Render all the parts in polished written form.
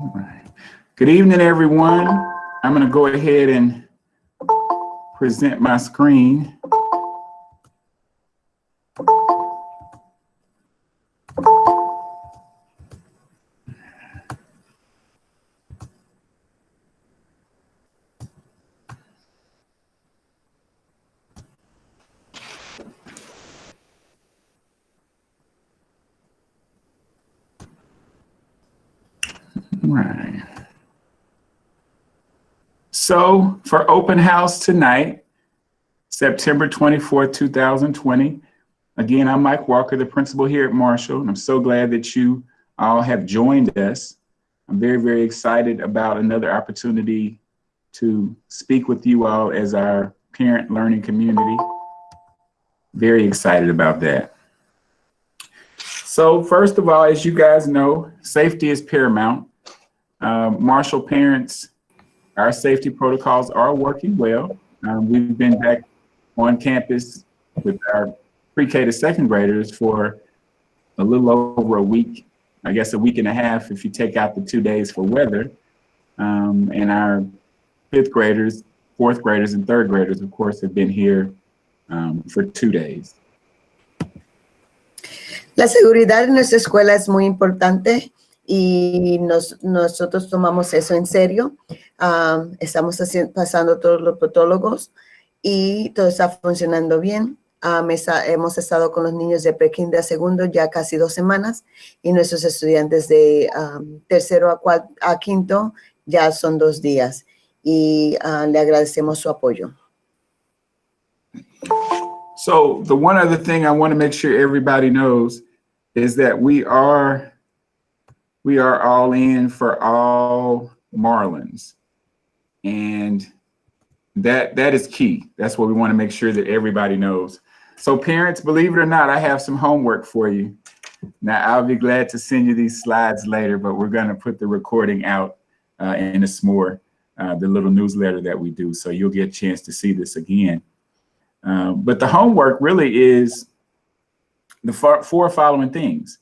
All right. Good evening, everyone. I'm going to go ahead and present my screen. Right. So for open house tonight, September 24th, 2020. Again, I'm Mike Walker, the principal here at Marshall, and I'm so glad that you all have joined us. I'm very, very excited about another opportunity to speak with you all as our parent learning community. Very excited about that. So first of all, as you guys know, safety is paramount. Marshall parents, our safety protocols are working well. We've been back on campus with our pre-K to second graders for a little over a week, I guess a week and a half if you take out the 2 days for weather. And our fifth graders, fourth graders, and third graders, of course, have been here for 2 days. La seguridad en nuestra escuela es muy importante y nosotros tomamos eso en serio. Estamos pasando todos los protólogos y todo está funcionando bien. Hemos estado con los niños de pre-kinder a segundo ya casi 2 semanas y nuestros estudiantes de tercero a quinto ya son 2 días y le agradecemos su apoyo. So the one other thing I want to make sure everybody knows is that we are all in for all Marlins, and that is key. That's what we want to make sure that everybody knows. So parents, believe it or not, I have some homework for you. Now, I'll be glad to send you these slides later, but we're going to put the recording out in a s'more, the little newsletter that we do, so you'll get a chance to see this again. But the homework really is the 4 following things.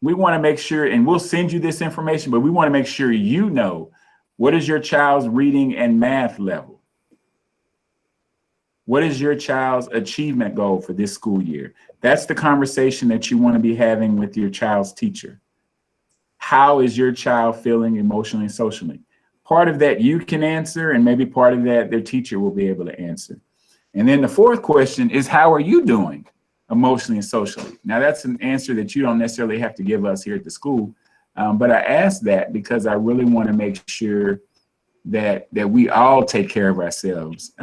We want to make sure, and we'll send you this information, but we want to make sure you know, what is your child's reading and math level? What is your child's achievement goal for this school year? That's the conversation that you want to be having with your child's teacher. How is your child feeling emotionally and socially? Part of that you can answer, and maybe part of that their teacher will be able to answer. And then the 4th question is, how are you doing emotionally and socially? Now, that's an answer that you don't necessarily have to give us here at the school, but I asked that because I really want to make sure that we all take care of ourselves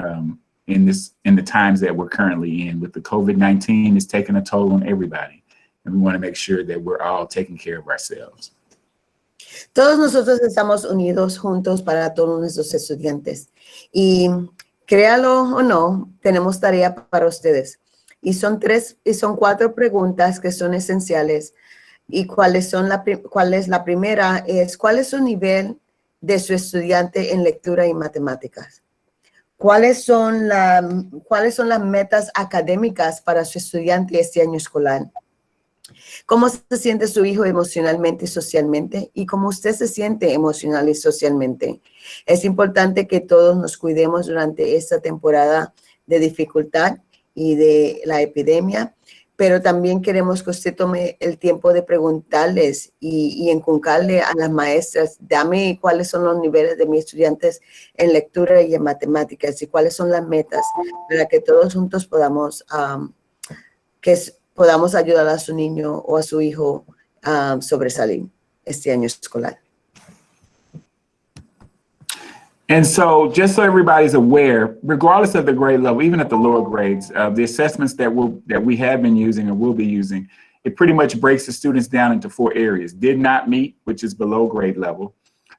in the times that we're currently in. With the COVID-19, is taking a toll on everybody, and we want to make sure that we're all taking care of ourselves. Todos nosotros estamos unidos juntos para todos nuestros estudiantes y créalo o no, tenemos tarea para ustedes. Y son 4 preguntas que son esenciales. ¿Y cuál es la primera? Es, ¿cuál es su nivel de su estudiante en lectura y matemáticas? ¿Cuáles son las metas académicas para su estudiante este año escolar? ¿Cómo se siente su hijo emocionalmente y socialmente? ¿Y cómo usted se siente emocional y socialmente? Es importante que todos nos cuidemos durante esta temporada de dificultad y de la epidemia, pero también queremos que usted tome el tiempo de preguntarles y inculcarle a las maestras, dame cuáles son los niveles de mis estudiantes en lectura y en matemáticas y cuáles son las metas para que todos juntos podamos ayudar a su niño o a su hijo a sobresalir este año escolar. And so just so everybody's aware, regardless of the grade level, even at the lower grades, the assessments that we have been using and will be using, it pretty much breaks the students down into 4 areas. Did not meet, which is below grade level.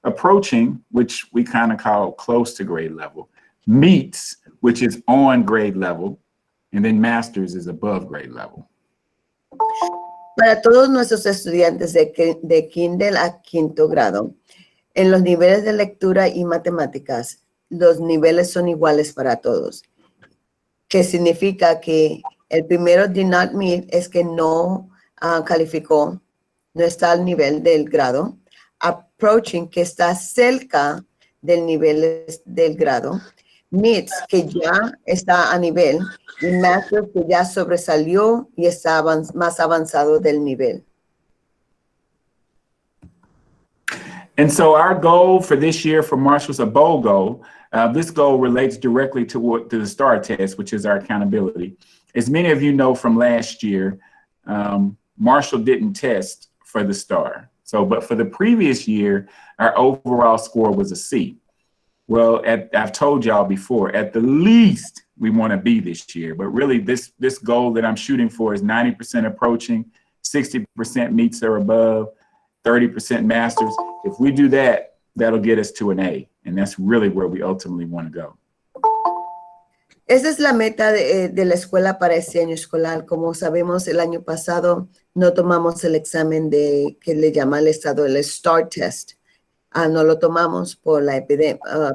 Approaching, which we kind of call close to grade level. Meets, which is on grade level. And then masters is above grade level. Para todos nuestros estudiantes de kinder a quinto grado, en los niveles de lectura y matemáticas, los niveles son iguales para todos. Que significa que el primero did not meet es que no calificó, no está al nivel del grado. approaching, que está cerca del nivel del grado, Mids, que ya está a nivel, y Masters, que ya sobresalió y está más avanzado del nivel. And so our goal for this year for Marshall is a bold goal. This goal relates directly to the STAR test, which is our accountability. As many of you know from last year, Marshall didn't test for the STAR. So, but for the previous year, our overall score was a C. Well, I've told y'all before, at the least we want to be this year, but really this goal that I'm shooting for is 90% approaching, 60% meets or above, 30% masters. If we do that, that'll get us to an A, and that's really where we ultimately want to go. Esa es la meta de la escuela para este año escolar. Como sabemos, el año pasado no tomamos el examen que le llama el estado el STAR test. No lo tomamos por la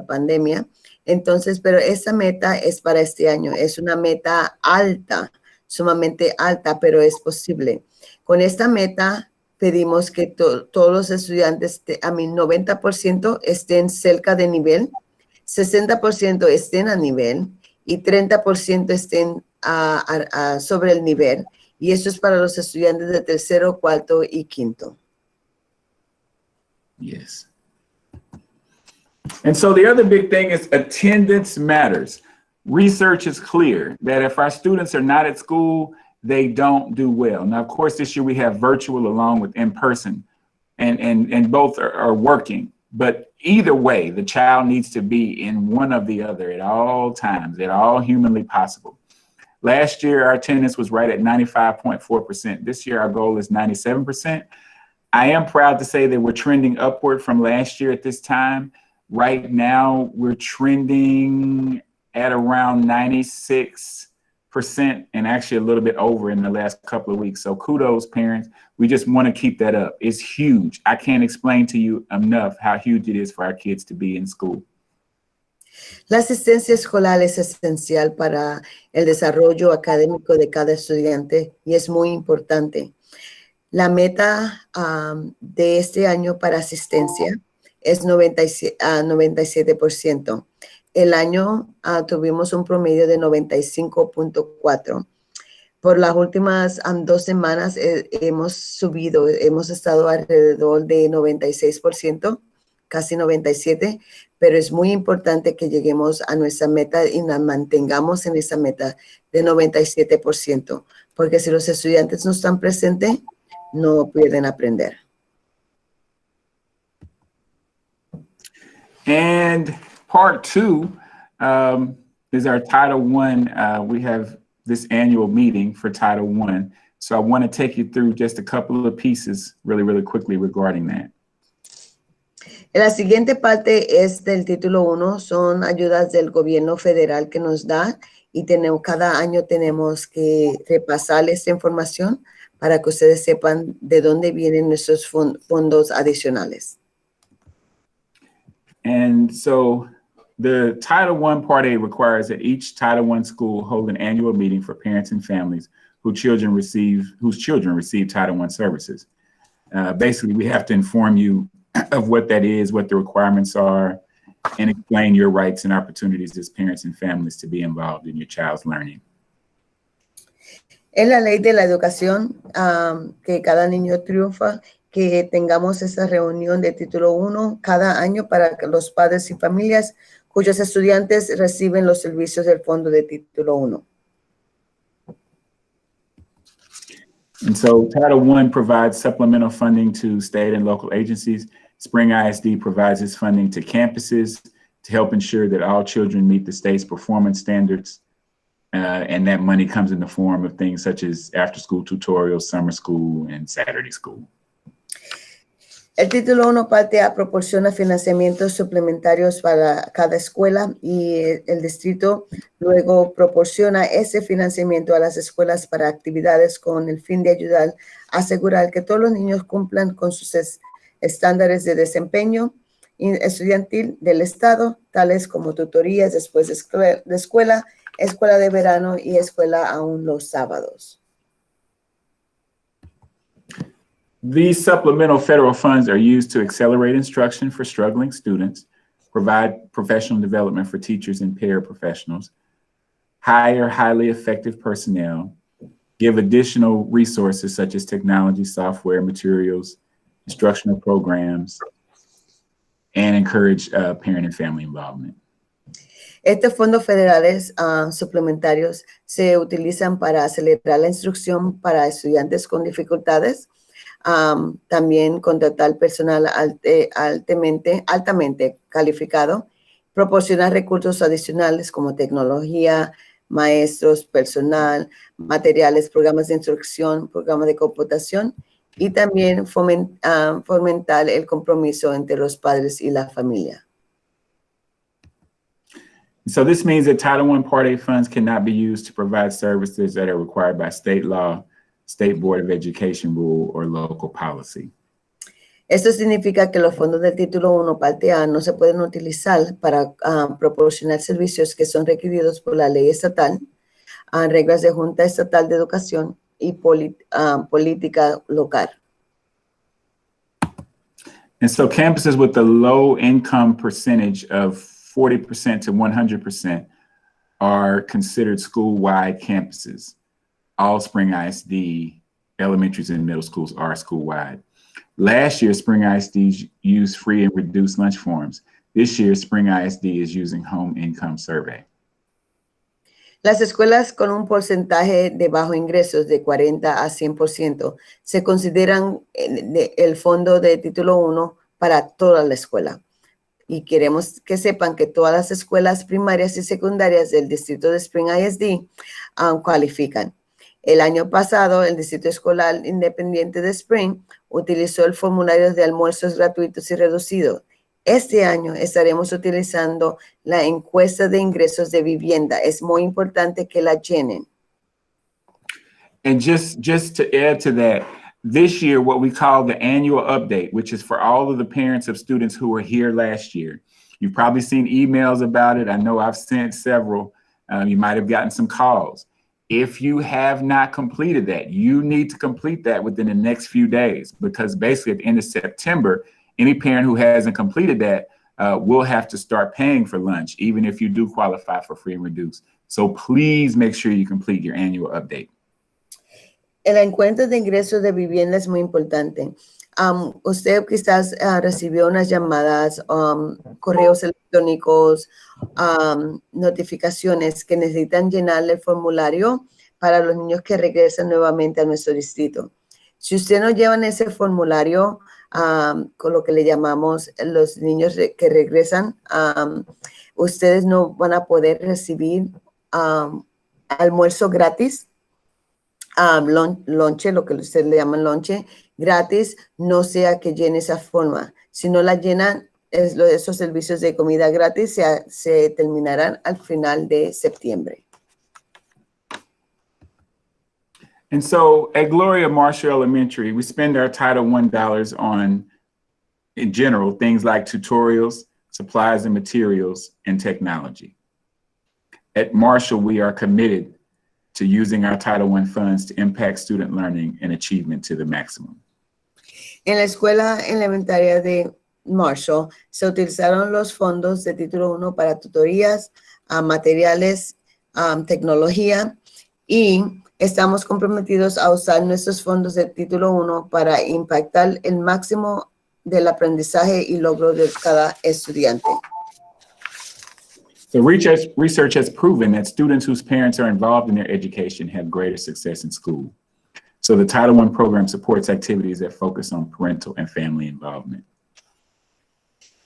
pandemia. Entonces, pero esa meta es para este año. Es una meta alta, sumamente alta, pero es posible. Con esta meta pedimos que todos los estudiantes, 90% estén cerca de nivel, 60% estén a nivel y 30% estén sobre el nivel. Y eso es para los estudiantes de tercero, cuarto y quinto. Yes. And so the other big thing is attendance matters. Research is clear that if our students are not at school, they don't do well. Now, of course, this year we have virtual along with in-person, and both are working. But either way, the child needs to be in one of the other at all times, at all humanly possible. Last year, our attendance was right at 95.4%. This year, our goal is 97%. I am proud to say that we're trending upward from last year at this time. Right now, we're trending at around 96%, and actually a little bit over in the last couple of weeks. So kudos, parents. We just want to keep that up. It's huge. I can't explain to you enough how huge it is for our kids to be in school. La asistencia escolar es esencial para el desarrollo académico de cada estudiante y es muy importante. La meta de este año para asistencia es 97%. El año tuvimos un promedio de 95.4. Por las últimas 2 semanas hemos subido, hemos estado alrededor de 96%, casi 97%, pero es muy importante que lleguemos a nuestra meta y la mantengamos en esa meta de 97%, porque si los estudiantes no están presentes, no pueden aprender. And part 2 is our Title I. We have this annual meeting for Title I. So I want to take you through just a couple of pieces really, really quickly regarding that. La siguiente parte es del título 1, son ayudas del gobierno federal que nos da y cada año tenemos que repasar esta información para que ustedes sepan de dónde vienen nuestros fondos adicionales. And so the Title I Part A requires that each Title I school hold an annual meeting for parents and families whose children receive Title I services. Basically, we have to inform you of what that is, what the requirements are, and explain your rights and opportunities as parents and families to be involved in your child's learning. Es la ley de la educación que cada niño triunfa, que tengamos esa reunión de título 1 cada año para que los padres y familias cuyos estudiantes reciben los servicios del fondo de título 1. And so Title I provides supplemental funding to state and local agencies. Spring ISD provides its funding to campuses to help ensure that all children meet the state's performance standards. And that money comes in the form of things such as after-school tutorials, summer school, and Saturday school. El título 1 parte A proporciona financiamientos suplementarios para cada escuela y el distrito luego proporciona ese financiamiento a las escuelas para actividades con el fin de ayudar a asegurar que todos los niños cumplan con sus estándares de desempeño estudiantil del estado, tales como tutorías después de escuela, escuela de verano y escuela aún los sábados. These supplemental federal funds are used to accelerate instruction for struggling students, provide professional development for teachers and paraprofessionals, hire highly effective personnel, give additional resources such as technology, software, materials, instructional programs, and encourage parent and family involvement. Estos fondos federales suplementarios se utilizan para acelerar la instrucción para estudiantes con dificultades, también contratar personal altamente calificado, proporcionar recursos adicionales como tecnología, maestros, personal, materiales, programas de instrucción, programas de computación y también fomentar el compromiso entre los padres y la familia. So this means that Title I Part A funds cannot be used to provide services that are required by state law, state board of education rule, or local policy. Esto significa que los fondos del título 1 parte A no se pueden utilizar para proporcionar servicios que son requeridos por la ley estatal, reglas de Junta Estatal de Educación y política local. And so campuses with a low income percentage of 40% to 100% are considered school-wide campuses. All Spring ISD elementaries and middle schools are school-wide. Last year, Spring ISD used free and reduced lunch forms. This year, Spring ISD is using home income survey. Las escuelas con un porcentaje de bajo ingresos de 40 a 100% se consideran el fondo de título 1 para toda la escuela. Y queremos que sepan que todas las escuelas primarias y secundarias del distrito de Spring ISD cualifican. El año pasado, el Distrito Escolar Independiente de Spring utilizó el formulario de almuerzos gratuitos y reducidos. Este año estaremos utilizando la encuesta de ingresos de vivienda. Es muy importante que la llenen. And just to add to that, this year, what we call the annual update, which is for all of the parents of students who were here last year. You've probably seen emails about it. I know I've sent several. You might have gotten some calls. If you have not completed that, you need to complete that within the next few days, because basically at the end of September, any parent who hasn't completed that will have to start paying for lunch, even if you do qualify for free and reduced. So please make sure you complete your annual update. El encuentro de ingresos de vivienda es muy importante. Usted quizás recibió unas llamadas, correos electrónicos, notificaciones que necesitan llenar el formulario para los niños que regresan nuevamente a nuestro distrito. Si usted no lleva ese formulario, con lo que le llamamos los niños que regresan, ustedes no van a poder recibir almuerzo gratis, lonche, lo que ustedes le llaman lonche, gratis, no sea que llene esa forma. Si no la llenan, esos servicios de comida gratis se terminarán al final de septiembre. And so at Gloria Marshall Elementary, we spend our Title I dollars on, in general, things like tutorials, supplies and materials, and technology. At Marshall, we are committed to using our Title I funds to impact student learning and achievement to the maximum. En la escuela elementaria de Marshall se utilizaron los fondos de título 1 para tutorías, materiales, tecnología, y estamos comprometidos a usar nuestros fondos de título 1 para impactar el máximo del aprendizaje y logro de cada estudiante. So research has proven that students whose parents are involved in their education have greater success in school. So the Title I program supports activities that focus on parental and family involvement.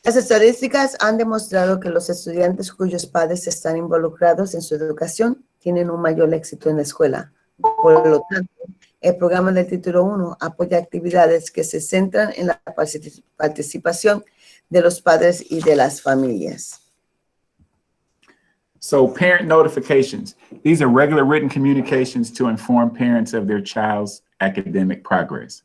Las estadísticas han demostrado que los estudiantes cuyos padres están involucrados en su educación tienen un mayor éxito en la escuela. Por lo tanto, el programa del título 1 apoya actividades que se centran en la participación de los padres y de las familias. So parent notifications. These are regular written communications to inform parents of their child's academic progress.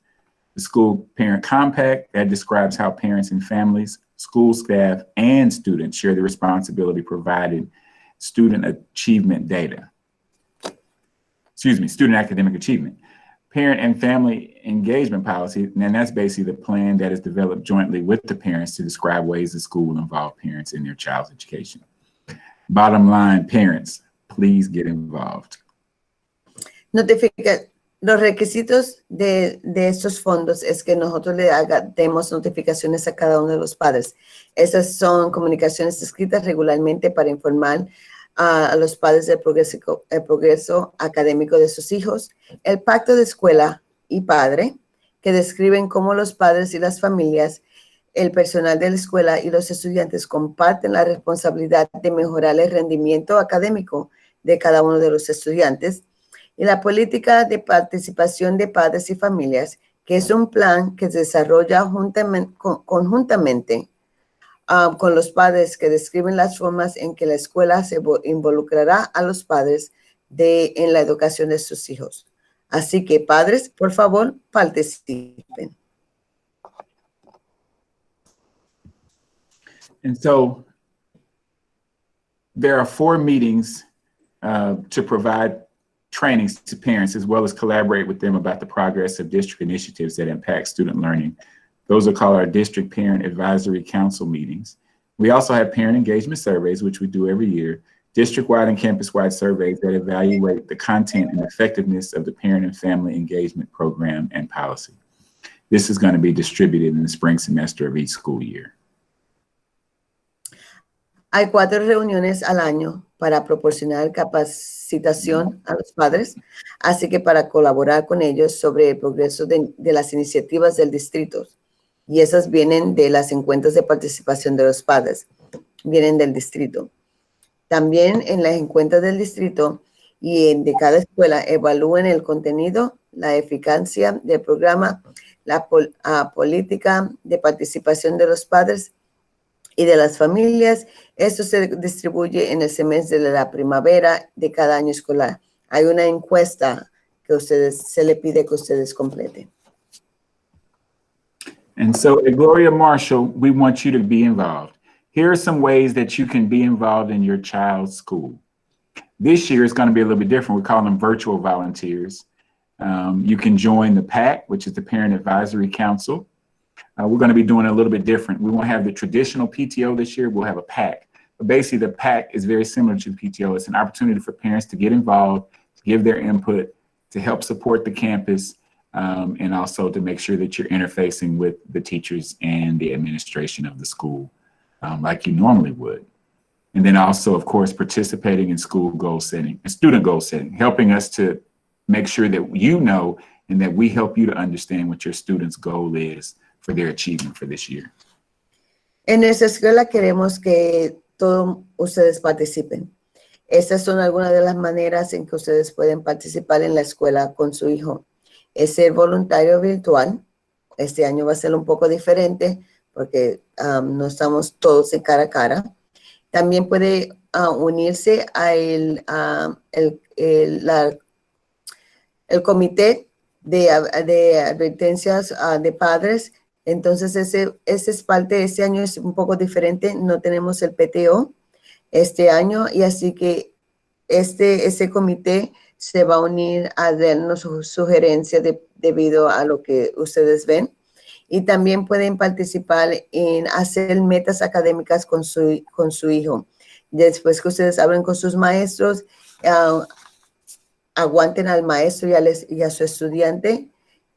The school parent compact that describes how parents and families, school staff, and students share the responsibility providing student achievement data. Student academic achievement. parent and family engagement policy, and that's basically the plan that is developed jointly with the parents to describe ways the school will involve parents in their child's education. Bottom line, parents, please get involved. Los requisitos de estos fondos es que nosotros demos notificaciones a cada uno de los padres. Esas son comunicaciones escritas regularmente para informar a los padres del progreso académico de sus hijos, el pacto de escuela y padre, que describen cómo los padres y las familias, el personal de la escuela y los estudiantes comparten la responsabilidad de mejorar el rendimiento académico de cada uno de los estudiantes, y la política de participación de padres y familias, que es un plan que se desarrolla conjuntamente con los padres, que describen las formas en que la escuela se involucrará a los padres en la educación de sus hijos. Así que, padres, por favor, participen. And so there are 4 meetings to provide trainings to parents, as well as collaborate with them about the progress of district initiatives that impact student learning. Those are called our District Parent Advisory Council meetings. We also have parent engagement surveys, which we do every year, district-wide and campus-wide surveys that evaluate the content and effectiveness of the parent and family engagement program and policy. This is going to be distributed in the spring semester of each school year. Hay 4 reuniones al año para proporcionar capacitación a los padres, así que para colaborar con ellos sobre el progreso de las iniciativas del distrito. Y esas vienen de las encuestas de participación de los padres, vienen del distrito. También en las encuestas del distrito y de cada escuela evalúen el contenido, la eficacia del programa, la política de participación de los padres y de las familias. Esto se distribuye en el semestre de la primavera de cada año escolar. Hay una encuesta que se le pide que ustedes completen. And so at Gloria Marshall, we want you to be involved. Here are some ways that you can be involved in your child's school. This year is going to be a little bit different. We call them virtual volunteers. You can join the PAC, which is the Parent Advisory Council. We're going to be doing it a little bit different. We won't have the traditional PTO this year. We'll have a PAC. But basically, the PAC is very similar to the PTO. It's an opportunity for parents to get involved, to give their input, to help support the campus, and also to make sure that you're interfacing with the teachers and the administration of the school like you normally would. And then also, of course, participating in school goal setting, student goal setting, helping us to make sure that you know and that we help you to understand what your students' goal is for their achievement for this year. En nuestra escuela queremos que todos ustedes participen. Estas son algunas de las maneras en que ustedes pueden participar en la escuela con su hijo. Es ser voluntario virtual. Este año va a ser un poco diferente porque no estamos todos en cara a cara. También puede unirse a el comité de advertencias de padres. Entonces, ese es parte, este año es un poco diferente. No tenemos el PTO este año y así que ese comité se va a unir a darnos sugerencias debido a lo que ustedes ven. Y también pueden participar en hacer metas académicas con su hijo. Después que ustedes hablen con sus maestros, aguanten al maestro y a su estudiante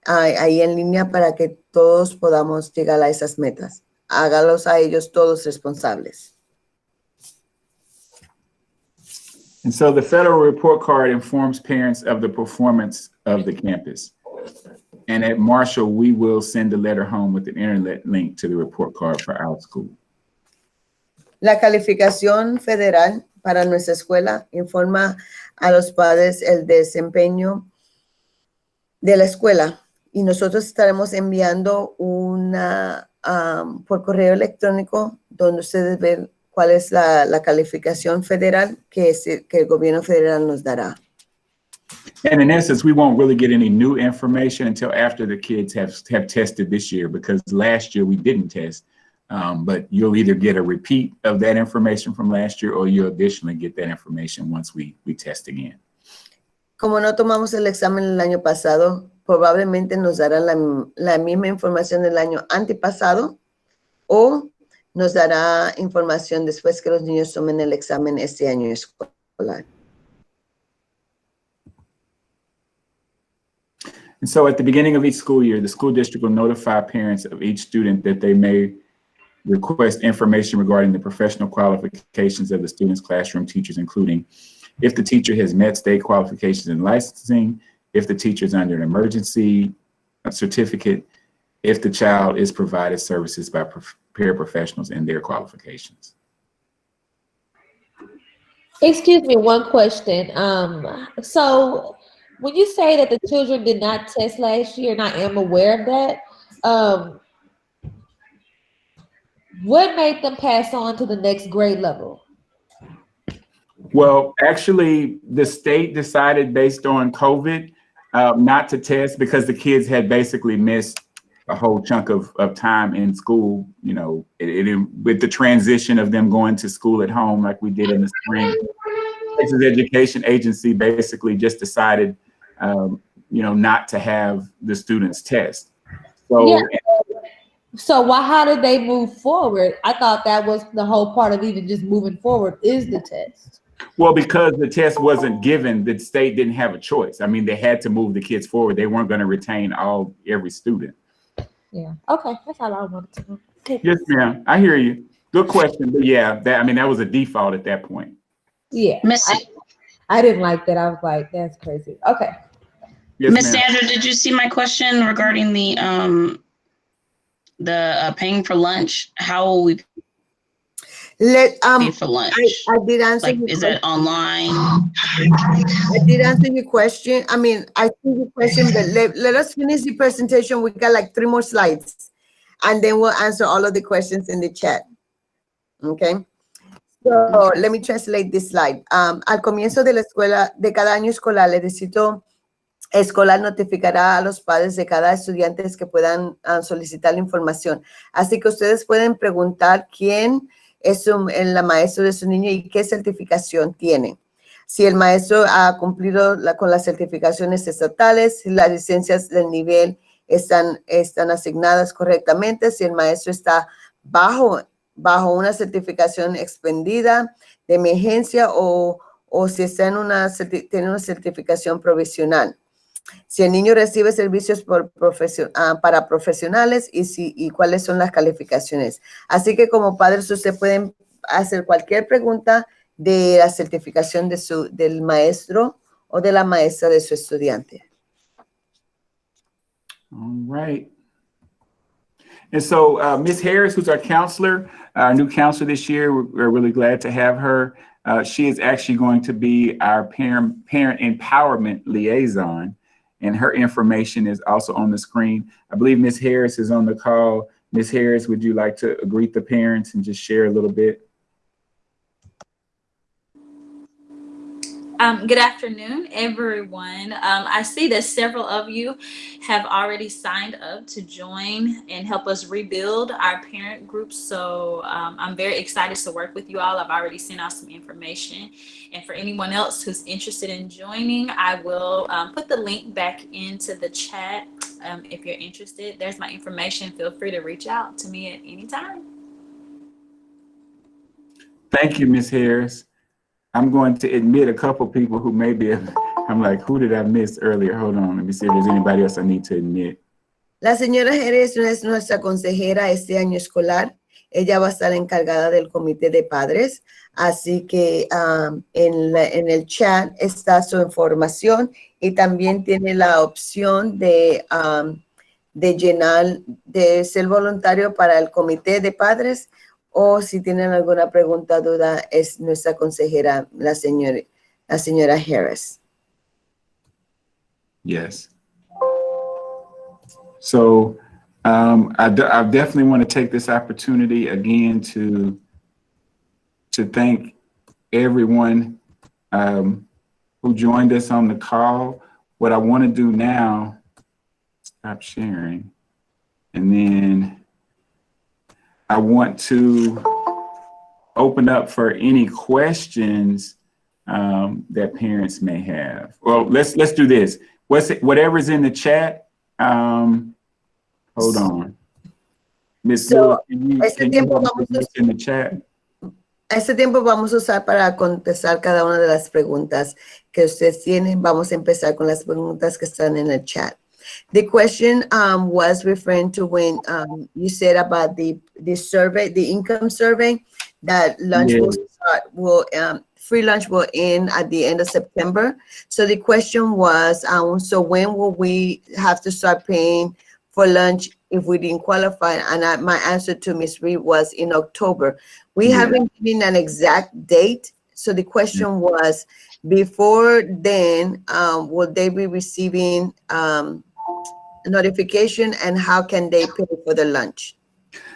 ahí en línea para que todos podamos llegar a esas metas. Hágalos a ellos todos responsables. And so the federal report card informs parents of the performance of the campus. And at Marshall, we will send a letter home with an internet link to the report card for our school. La calificación federal para nuestra escuela informa a los padres el desempeño de la escuela y nosotros estaremos enviando por correo electrónico donde ustedes ven cuál es la calificación federal que el gobierno federal nos dará. And in essence, we won't really get any new information until after the kids have tested this year, because last year we didn't test. But you'll either get a repeat of that information from last year or you'll additionally get that information once we test again. Como no tomamos el examen el año pasado, probablemente nos dará la misma información del año antepasado o nos dará información después que los niños tomen el examen este año escolar. And so at the beginning of each school year, the school district will notify parents of each student that they may request information regarding the professional qualifications of the student's classroom teachers, including if the teacher has met state qualifications in licensing, if the teacher is under an emergency certificate, if the child is provided services by paraprofessionals and their qualifications. Excuse me, one question. So when you say that the children did not test last year, and I am aware of that, what made them pass on to the next grade level? Well, actually, the state decided based on COVID not to test because the kids had basically missed a whole chunk of time in school, you know, with the transition of them going to school at home like we did in the spring. Texas Education Agency basically just decided, you know, not to have the students test. So, yeah. So how did they move forward? I thought that was the whole part of even just moving forward is the test. Well, because the test wasn't given, the state didn't have a choice. I mean, they had to move the kids forward. They weren't going to retain every student. Yeah. Okay. That's all I wanted to know. Okay. Yes, ma'am. I hear you. Good question. But yeah, that was a default at that point. Yeah. I didn't like that. I was like, that's crazy. Okay. Yes, Miss ma'am. Sandra, did you see my question regarding the paying for lunch? How will we pay for lunch? I did answer Like, your is question. that online? I did answer your question. I mean, I see your question, but let us finish the presentation. We got like 3 more slides, and then we'll answer all of the questions in the chat. Okay. So let me translate this slide. Al comienzo de la escuela, de cada año escolar, el distrito escolar notificará a los padres de cada estudiante que puedan solicitar la información. Así que ustedes pueden preguntar quién es la maestra de su niño y qué certificación tiene. Si el maestro ha cumplido con las certificaciones estatales, si las licencias del nivel están asignadas correctamente, si el maestro está bajo una certificación expendida de emergencia o si está tiene una certificación provisional. Si el niño recibe servicios para profesionales y cuáles son las calificaciones. Así que como padres usted pueden hacer cualquier pregunta de la certificación del maestro o de la maestra de su estudiante. All right. And so Ms. Harris, who's our counselor, our new counselor this year, we're really glad to have her. She is actually going to be our parent empowerment liaison, and her information is also on the screen. I believe Ms. Harris is on the call. Ms. Harris, would you like to greet the parents and just share a little bit? Good afternoon, everyone. I see that several of you have already signed up to join and help us rebuild our parent group. So I'm very excited to work with you all. I've already sent out some information. And for anyone else who's interested in joining, I will put the link back into the chat. If you're interested, there's my information. Feel free to reach out to me at any time. Thank you, Ms. Harris. I'm going to admit a couple people who maybe, I'm like, who did I miss earlier? Hold on, let me see if there's anybody else I need to admit. La señora Jerez es nuestra consejera este año escolar. Ella va a estar encargada del comité de padres. Así que en el chat está su información y también tiene la opción de llenar, de ser voluntario para el comité de padres. O si tienen alguna pregunta o duda, es nuestra consejera, la señora Harris. Yes. So I definitely want to take this opportunity again to thank everyone who joined us on the call. What I want to do now, stop sharing, and then I want to open up for any questions that parents may have. Well, let's do this. whatever's in the chat. Hold on. Miss So, Lewis, ese tiempo vamos a in the chat? Ese tiempo vamos a usar para contestar cada una de las preguntas que ustedes tienen. Vamos a empezar con las preguntas que están en el chat. The question was referring to when you said about the survey, the income survey, that lunch will start, free lunch will end at the end of September. So the question was, so when will we have to start paying for lunch if we didn't qualify? And my answer to Ms. Reed was in October. We haven't given an exact date. So the question was, before then, will they be receiving notification, and how can they pay for the lunch?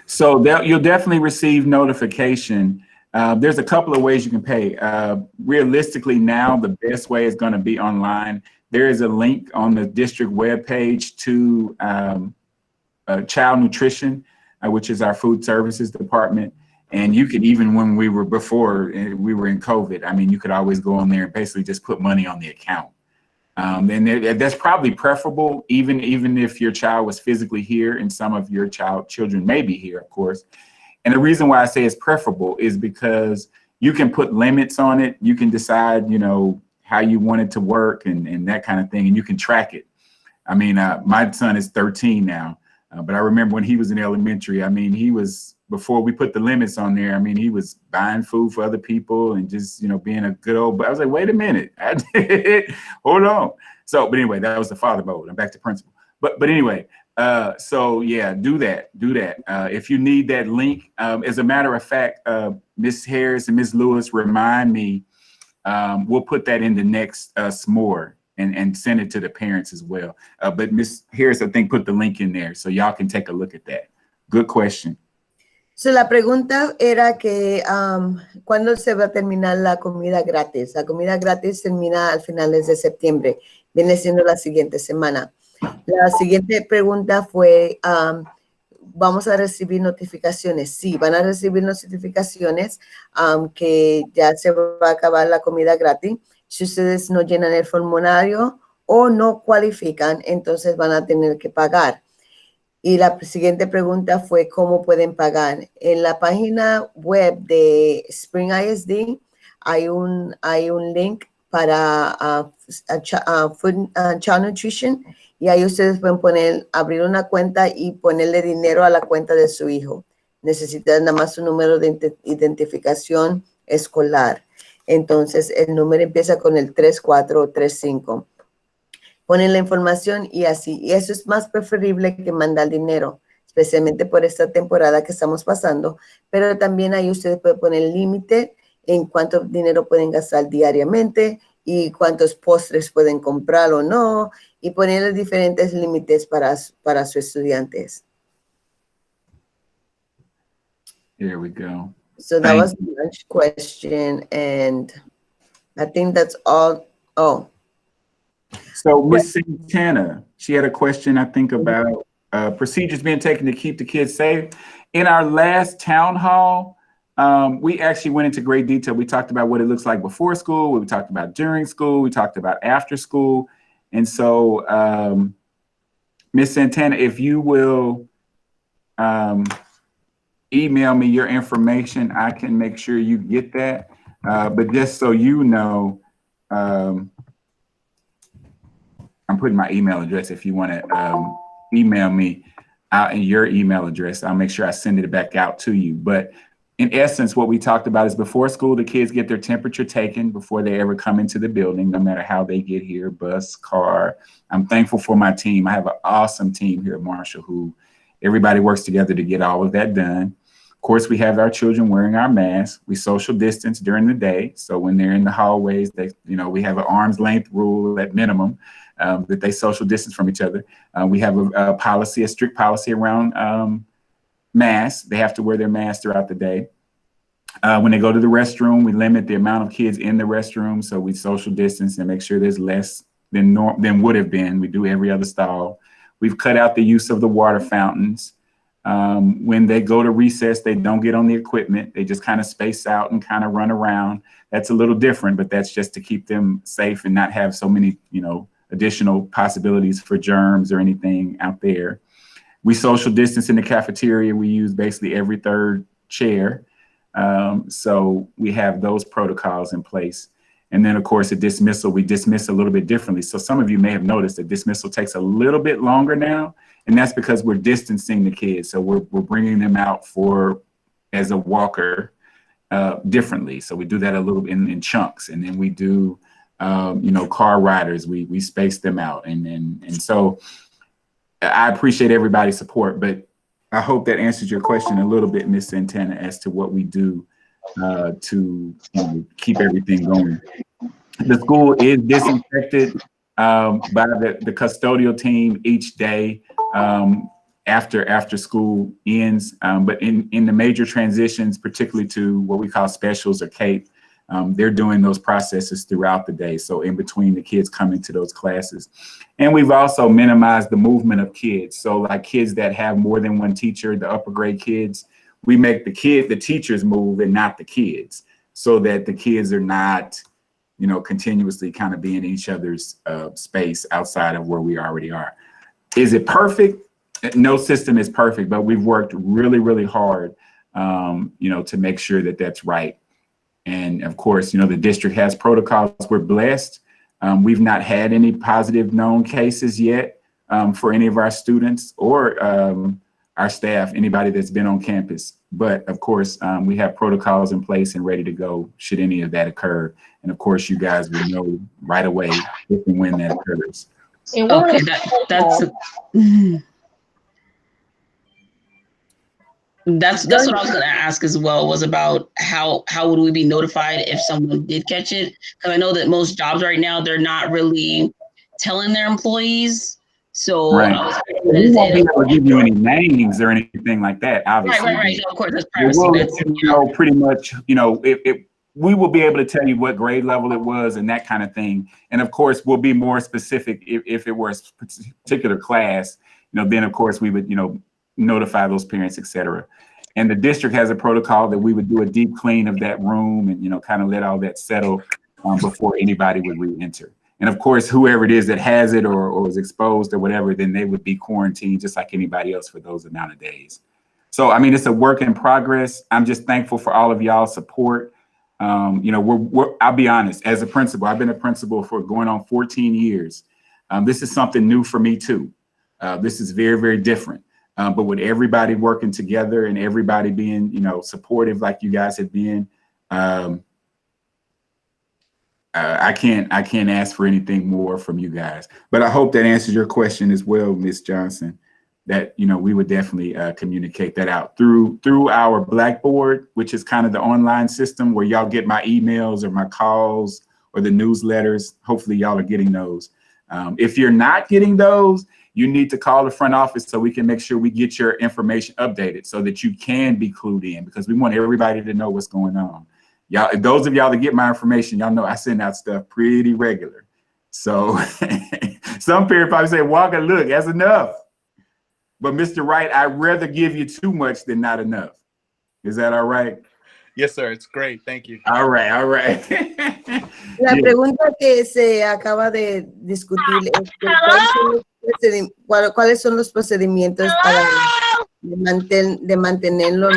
So you'll definitely receive notification. There's a couple of ways you can pay. Realistically, now the best way is going to be online. There is a link on the district webpage to child nutrition, which is our food services department. And you could, even when we were in COVID, I mean, you could always go on there and basically just put money on the account. And that's probably preferable, even if your child was physically here, and some of your children may be here, of course. And the reason why I say it's preferable is because you can put limits on it. You can decide, how you want it to work and that kind of thing, and you can track it. I mean, my son is 13 now, but I remember when he was in elementary, I mean, before we put the limits on there, I mean, he was buying food for other people and just, being a good old, but I was like, wait a minute, hold on. So, but anyway, that was the father mode. I'm back to principal. But anyway, so yeah, do that. If you need that link, as a matter of fact, Ms. Harris and Ms. Lewis, remind me, we'll put that in the next SMORE and send it to the parents as well. But Ms. Harris, I think, put the link in there so y'all can take a look at that. Good question. So, la pregunta era que ¿cuándo se va a terminar la comida gratis? La comida gratis termina al finales de septiembre, viene siendo la siguiente semana. La siguiente pregunta fue, ¿vamos a recibir notificaciones? Sí, van a recibir notificaciones que ya se va a acabar la comida gratis. Si ustedes no llenan el formulario o no cualifican, entonces van a tener que pagar. Y la siguiente pregunta fue ¿cómo pueden pagar? En la página web de Spring ISD hay un link para Food Child Nutrition, y ahí ustedes pueden abrir una cuenta y ponerle dinero a la cuenta de su hijo. Necesitan nada más un número de identificación escolar. Entonces el número empieza con el 3435. Ponen la información y así. Y eso es más preferible que mandar dinero, especialmente por esta temporada que estamos pasando. Pero también ahí ustedes pueden poner límite en cuánto dinero pueden gastar diariamente y cuántos postres pueden comprar o no, y ponerle diferentes límites para sus estudiantes. There we go. So that was the lunch question, and I think that's all. Oh. So Miss Santana, she had a question, I think, about procedures being taken to keep the kids safe. In our last town hall, we actually went into great detail. We talked about what it looks like before school. We talked about during school. We talked about after school. And so, Miss Santana, if you will email me your information, I can make sure you get that. But just so you know, I'm putting my email address. If you want to email me out in your email address, I'll make sure I send it back out to you. But in essence, what we talked about is before school, the kids get their temperature taken before they ever come into the building, no matter how they get here, bus, car. I'm thankful for my team. I have an awesome team here at Marshall who everybody works together to get all of that done. Of course, we have our children wearing our masks. We social distance during the day. So when they're in the hallways, we have an arm's length rule at minimum. That they social distance from each other. We have a strict policy around masks. They have to wear their masks throughout the day. When they go to the restroom, we limit the amount of kids in the restroom. So we social distance and make sure there's less than would have been. We do every other stall. We've cut out the use of the water fountains. When they go to recess, they don't get on the equipment. They just kind of space out and kind of run around. That's a little different, but that's just to keep them safe and not have so many, additional possibilities for germs or anything out there. We social distance in the cafeteria. We use basically every third chair. So we have those protocols in place. And then, of course, a dismissal, we dismiss a little bit differently. So some of you may have noticed that dismissal takes a little bit longer now, and that's because we're distancing the kids. So we're bringing them out as a walker differently. So we do that a little in chunks, and then we do, car riders. We space them out, and so I appreciate everybody's support. But I hope that answers your question a little bit, Ms. Santana, as to what we do to keep everything going. The school is disinfected by the custodial team each day after school ends. But in the major transitions, particularly to what we call specials or CAPE, they're doing those processes throughout the day. So in between the kids coming to those classes. And we've also minimized the movement of kids. So like kids that have more than one teacher, the upper grade kids, we make the teachers move and not the kids, so that the kids are not, continuously kind of being in each other's space outside of where we already are. Is it perfect? No system is perfect, but we've worked really, really hard, to make sure that that's right. And of course, the district has protocols. We're blessed. We've not had any positive known cases yet for any of our students or our staff, anybody that's been on campus. But of course, we have protocols in place and ready to go should any of that occur. And of course, you guys will know right away if and when that occurs. And what Okay, that's what I was going to ask as well, was about how would we be notified if someone did catch it? Because I know that most jobs right now, they're not really telling their employees. So right. We won't be able to give you any names or anything like that, obviously. Right. No, of course, that's privacy. We'll pretty much, we will be able to tell you what grade level it was and that kind of thing. And of course, we'll be more specific if it were a particular class, then of course we would, notify those parents, et cetera. And the district has a protocol that we would do a deep clean of that room and, kind of let all that settle before anybody would re-enter. And of course, whoever it is that has it or was exposed or whatever, then they would be quarantined just like anybody else for those amount of days. So, I mean, it's a work in progress. I'm just thankful for all of y'all's support. I'll be honest, as a principal, I've been a principal for going on 14 years. This is something new for me too. This is very, very different. But with everybody working together and everybody being, supportive like you guys have been, I can't ask for anything more from you guys. But I hope that answers your question as well, Ms. Johnson, that, we would definitely communicate that out through our Blackboard, which is kind of the online system where y'all get my emails or my calls or the newsletters. Hopefully y'all are getting those. If you're not getting those, you need to call the front office so we can make sure we get your information updated so that you can be clued in, because we want everybody to know what's going on. Y'all, those of y'all that get my information, y'all know I send out stuff pretty regular. So some parents probably say, Walker, look, that's enough. But Mr. Wright, I'd rather give you too much than not enough. Is that all right? Yes, sir. It's great. Thank you. All right. La pregunta que se acaba de discutir es ¿cuáles son los procedimientos para de mantenerlo?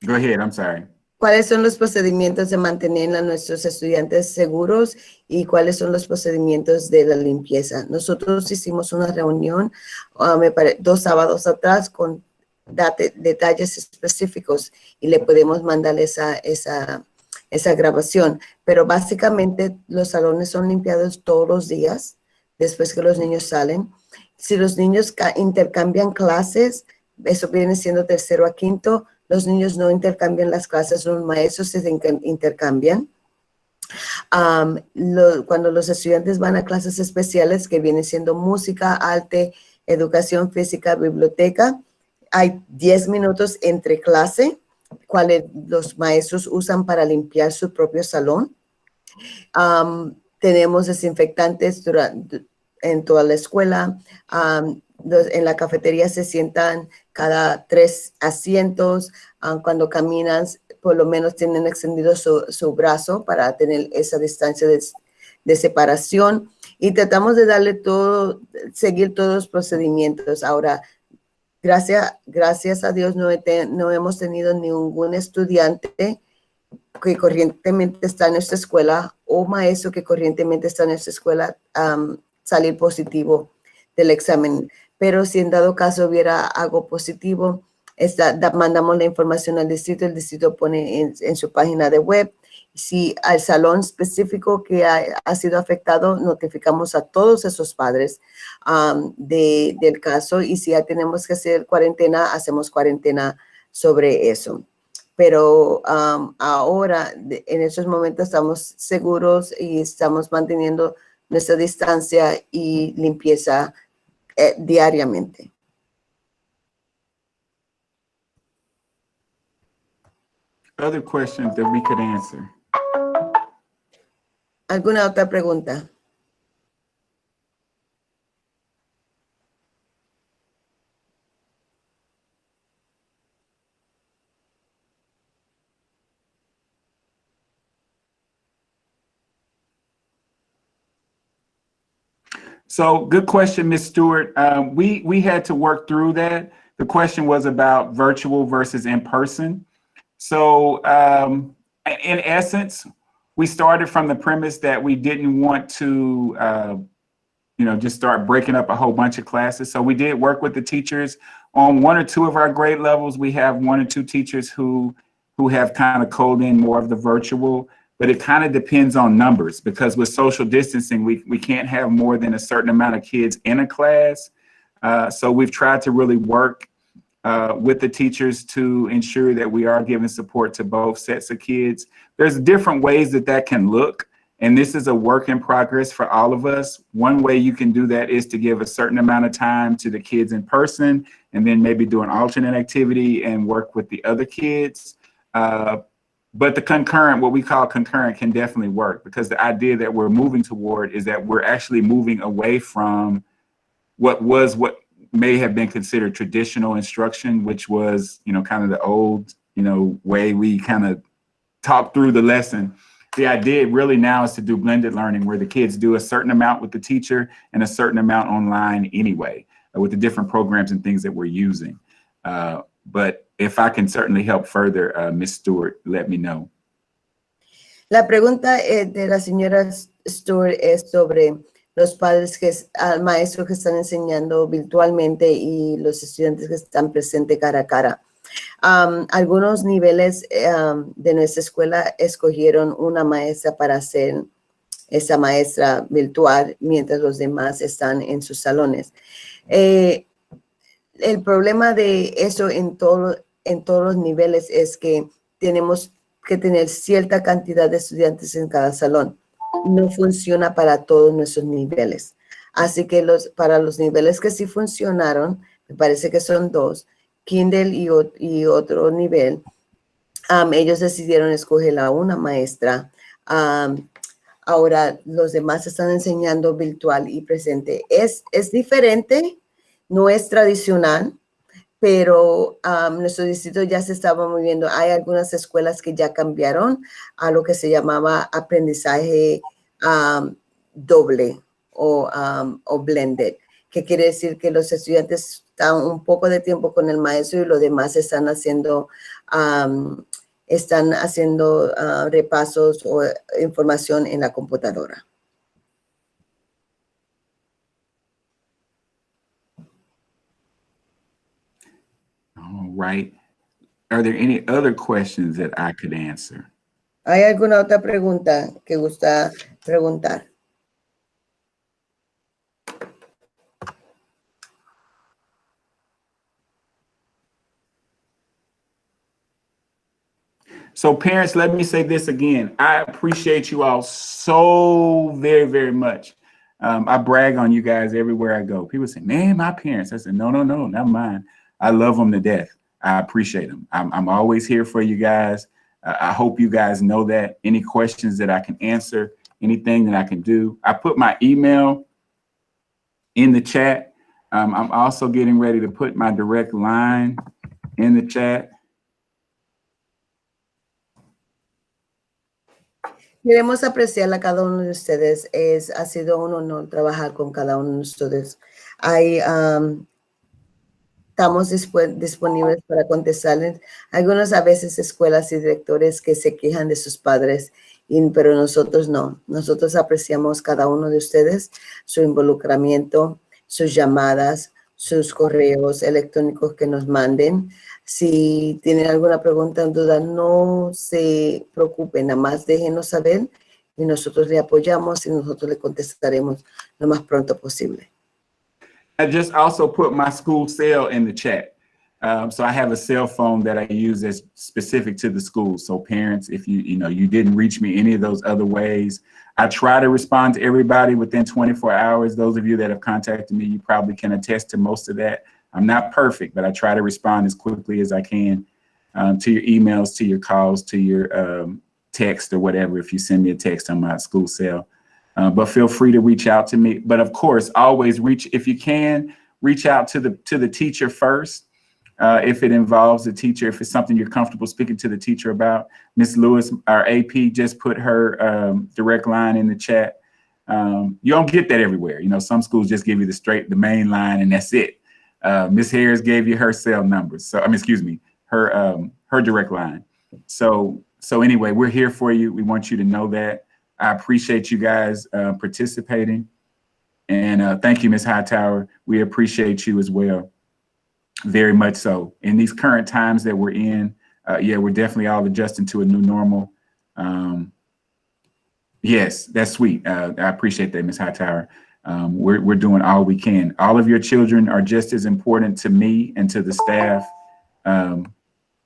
Go ahead. I'm sorry. ¿Cuáles son los procedimientos de mantener a nuestros estudiantes seguros y cuáles son los procedimientos de la limpieza? Nosotros hicimos una reunión 2 sábados atrás con detalles específicos y le podemos mandar esa grabación. Pero básicamente los salones son limpiados todos los días después que los niños salen. Si los niños intercambian clases, eso viene siendo 3º a 5º, los niños no intercambian las clases, los maestros se intercambian. Cuando los estudiantes van a clases especiales, que viene siendo música, arte, educación física, biblioteca, hay 10 minutos entre clase, cuales los maestros usan para limpiar su propio salón. Tenemos desinfectantes en toda la escuela. En la cafetería se sientan cada 3 asientos. Cuando caminan, por lo menos tienen extendido su brazo para tener esa distancia de separación, y tratamos de darle todo, seguir todos los procedimientos. Ahora, gracias a Dios no hemos tenido ningún estudiante que corrientemente está en nuestra escuela o maestro que corrientemente está en nuestra escuela salir positivo del examen. Pero si en dado caso hubiera algo positivo, mandamos la información al distrito, el distrito pone en su página de web. Si al salón específico que ha sido afectado, notificamos a todos esos padres del caso, y si ya tenemos que hacer cuarentena, hacemos cuarentena sobre eso. Pero ahora, en estos momentos, estamos seguros y estamos manteniendo nuestra distancia y limpieza diariamente. Other questions that we could answer? ¿Alguna otra pregunta? So good question, Ms. Stewart. We had to work through that. The question was about virtual versus in person. So in essence, we started from the premise that we didn't want to just start breaking up a whole bunch of classes. So we did work with the teachers on 1 or 2 of our grade levels. We have 1 or 2 teachers who have kind of coded in more of the virtual, but it kind of depends on numbers, because with social distancing, we can't have more than a certain amount of kids in a class. So we've tried to really work with the teachers to ensure that we are giving support to both sets of kids. There's different ways that can look, and this is a work in progress for all of us. One way you can do that is to give a certain amount of time to the kids in person, and then maybe do an alternate activity and work with the other kids. But the concurrent, what we call concurrent, can definitely work, because the idea that we're moving toward is that we're actually moving away from what may have been considered traditional instruction, which was, kind of the old, way we kind of talk through the lesson. The idea really now is to do blended learning, where the kids do a certain amount with the teacher and a certain amount online anyway, with the different programs and things that we're using. But if I can certainly help further, Ms. Stewart, let me know. La pregunta de la señora Stewart es sobre los padres maestros que están enseñando virtualmente y los estudiantes que están presentes cara a cara. Algunos niveles de nuestra escuela escogieron una maestra para ser esa maestra virtual, mientras los demás están en sus salones. El problema de eso en todos los niveles es que tenemos que tener cierta cantidad de estudiantes en cada salón. No funciona para todos nuestros niveles. Así que para los niveles que sí funcionaron, me parece que son 2, Kindle y otro nivel, ellos decidieron escoger a una maestra. Ahora los demás están enseñando virtual y presente. Es diferente, no es tradicional, pero nuestro distrito ya se estaba moviendo. Hay algunas escuelas que ya cambiaron a lo que se llamaba aprendizaje doble o blended, que quiere decir que los estudiantes están un poco de tiempo con el maestro y los demás están haciendo repasos o información en la computadora. All right. Are there any other questions that I could answer? ¿Hay alguna otra pregunta que gusta preguntar? So parents, let me say this again. I appreciate you all so very, very much. I brag on you guys everywhere I go. People say, man, my parents. I said, no, not mine. I love them to death. I appreciate them. I'm always here for you guys. I hope you guys know that. Any questions that I can answer, anything that I can do. I put my email in the chat. I'm also getting ready to put my direct line in the chat. Queremos apreciar a cada uno de ustedes. Ha sido un honor trabajar con cada uno de ustedes. Estamos disponibles para contestarles. Algunas a veces escuelas y directores que se quejan de sus padres, pero nosotros no. Nosotros apreciamos cada uno de ustedes, su involucramiento, sus llamadas, sus correos electrónicos que nos manden. Si tienen alguna pregunta o duda, no se preocupen, nada más déjenos saber y nosotros le apoyamos y nosotros le contestaremos lo más pronto posible. I just also put my school cell in the chat. So I have a cell phone that I use that's specific to the school. So parents, if you didn't reach me any of those other ways, I try to respond to everybody within 24 hours. Those of you that have contacted me, you probably can attest to most of that. I'm not perfect, but I try to respond as quickly as I can to your emails, to your calls, to your text or whatever. If you send me a text on my school cell. But feel free to reach out to me. But of course, always if you can, reach out to the teacher first. If it involves the teacher, if it's something you're comfortable speaking to the teacher about. Miss Lewis, our AP, just put her direct line in the chat. You don't get that everywhere. Some schools just give you the main line, and that's it. Miss Harris gave you her cell numbers. So her direct line. So anyway, we're here for you. We want you to know that. I appreciate you guys participating. And thank you, Ms. Hightower. We appreciate you as well. Very much so. In these current times that we're in, we're definitely all adjusting to a new normal. Yes, that's sweet. I appreciate that, Ms. Hightower. We're doing all we can. All of your children are just as important to me and to the staff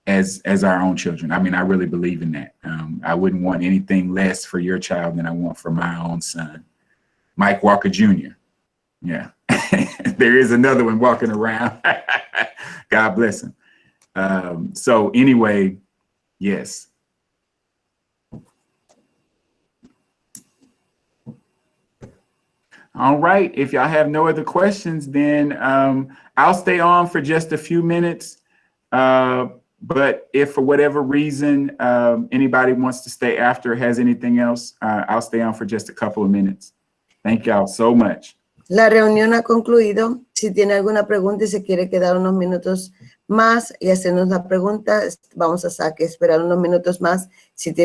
as our own children. I mean, I really believe in that. I wouldn't want anything less for your child than I want for my own son, Mike Walker Jr. Yeah, there is another one walking around. God bless him. So anyway, yes. All right, if y'all have no other questions, then I'll stay on for just a few minutes. But if for whatever reason anybody wants to stay after, has anything else, I'll stay on for just a couple of minutes. Thank y'all so much. La reunión ha concluido. Si tiene alguna pregunta y se quiere quedar unos minutos más y hacernos la pregunta, vamos a esperar unos minutos más. Si tiene